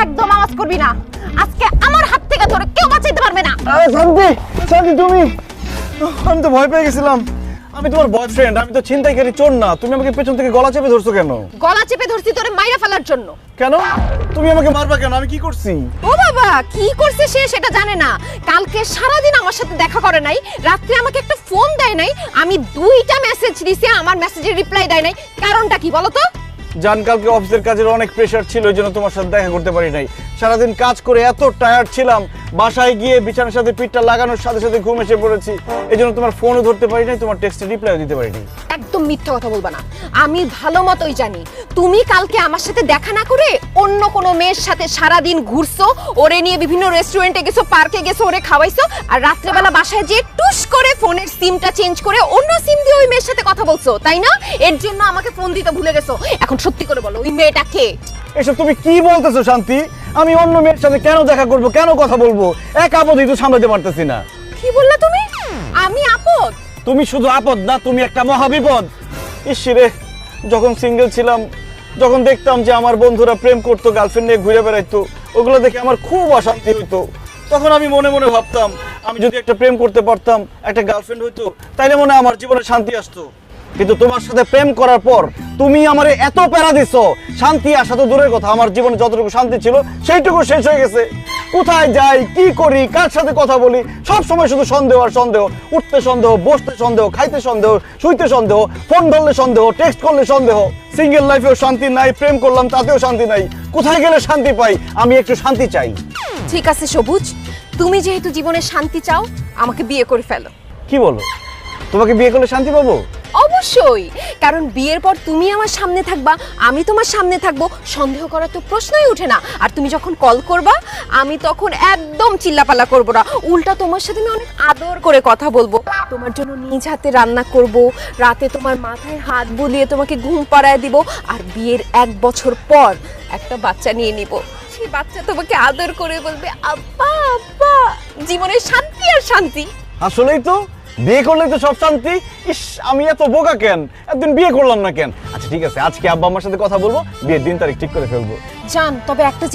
একদম আওয়াজ করবি না, আজকে আমার হাত থেকে ধরে কেউ বাঁচাইতে পারবে না। আরে শান্তি, শান্তি তুমি, আমি তো ভয় পেয়ে গেছিলাম। আমি তোমার বয়ফ্রেন্ড, আমি তো ছিনতাইকারী চোর না। তুমি আমাকে পেছন থেকে গলা চেপে ধরছো কেন? গলা চেপে ধরছি তোরে মাইরা ফেলার জন্য। কেন তুমি আমাকে মারবা কেন? আমি কি করছি? ও বাবা, কি করছে সে সেটা জানে না। কালকে সারাদিন আমার সাথে দেখা করে নাই, রাত্রে আমাকে একটা ফোন দেয় নাই, আমি 2টা মেসেজ দিছি, আমার মেসেজের রিপ্লাই দেয় নাই। কারণটা কি বলো তো? জান, কালকে অফিসের কাজের অনেক প্রেশার ছিল, এই জন্য তোমার সাথে দেখা করতে পারি নাই। সারাদিন কাজ করে এত টায়ার্ড ছিলাম, বাসায় গিয়ে বিছানার সাথে পিঠটা লাগানোর সাথে সাথে ঘুম এসে পড়েছি। এই জন্য তোমার ফোনও ধরতে পারি নাই, তোমার টেক্সটের রিপ্লাইও দিতে পারিনি। একদম মিথ্যা কথা বলবা না, আমি ভালো মতোই জানি তুমি কালকে আমার সাথে দেখা না করে অন্য কোনো মেয়ের সাথে সারাদিন ঘুরছো, ওরে নিয়ে বিভিন্ন রেস্টুরেন্টে গেছো, পার্কে গেছো, ওরে খাওয়াইছো, আর রাত্রেবেলা বাসায় যেয়ে টুস করে ফোনের সিমটা চেঞ্জ করে অন্য সিম দিয়ে ওই মেয়ের সাথে কথা বলছো, তাই না? এর জন্য আমাকে ফোন দিতে ভুলে গেছো। এখন সত্যি করে বলো, ওই মেয়েটা কে? এসব তুমি কি বলতেছো শান্তি? আমি অন্য মেয়ের সাথে কেন দেখা করব, কেন কথা বলবো? এক আপদই তো সামলাতে পারতেছি না। কি বললা তুমি? আমি আপদ? তুমি শুধু আপদ না, তুমি একটা মহাবিপদ। ইসরে, যখন সিঙ্গেল ছিলাম, যখন দেখতাম যে আমার বন্ধুরা প্রেম করতো, গার্লফ্রেন্ড নিয়ে ঘুরে বেড়াইতো, ওগুলো দেখে আমার খুব অশান্তি হইতো। তখন আমি মনে মনে ভাবতাম, আমি যদি একটা প্রেম করতে পারতাম, একটা গার্লফ্রেন্ড হইতো, তাইলে মনে হয় আমার জীবনে শান্তি আসতো। কিন্তু তোমার সাথে প্রেম করার পর তুমি আমারে এত প্যারা দিছো, শান্তি আসা তো দূরের কথা, আমার জীবনে যতটুকু শান্তি ছিল সেইটুকু শেষ হয়ে গেছে। কোথায় যাই, কি করি, কার সাথে কথা বলি, সব সময় শুধু সন্দেহ আর সন্দেহ। উঠতে সন্দেহ, বসতে সন্দেহ, খাইতে সন্দেহ, শুইতে সন্দেহ, ফোন ধরলে সন্দেহ, টেক্সট করলে সন্দেহ। সিঙ্গেল লাইফেও শান্তি নাই, প্রেম করলাম তাতেও শান্তি নাই। কোথায় গেলে শান্তি পাই? আমি একটু শান্তি চাই। ঠিক আছে সবুজ, তুমি যেহেতু জীবনে শান্তি চাও, আমাকে বিয়ে করে ফেলো। কি বলো? তোমাকে বিয়ে করলে শান্তি পাবো? অবশ্যই, কারণ বিয়ের পর তুমি আমার সামনে থাকবা, আমি তোমার সামনে থাকবো, সন্দেহ করার তো প্রশ্নই ওঠে না। আর তুমি যখন কল করবা, আমি তখন একদম চিল্লাপাল্লা করবো না, উল্টা তোমার সাথে আমি অনেক আদর করে কথা বলবো, তোমার জন্য নিজ হাতে রান্না করব, রাতে তোমার মাথায় হাত বুলিয়ে তোমাকে ঘুম পাড়ায় দিব, আর বিয়ের 1 বছর পর একটা বাচ্চা নিয়ে নিব। সেই বাচ্চা তোমাকে আদর করে বলবে আব্বা আব্বা। জীবনের শান্তি আর শান্তি। আসলেই তো, বিয়ে করলেই তো সব শান্তি। ইস, আমি এত বোকা কেন, একদিন বিয়ে করলাম না কেন? আচ্ছা ঠিক আছে, আজকে আব্বা আমার সাথে কথা বলবো, বিয়ের দিন তারিখ ঠিক করে ফেলবো। জান, তবে একটা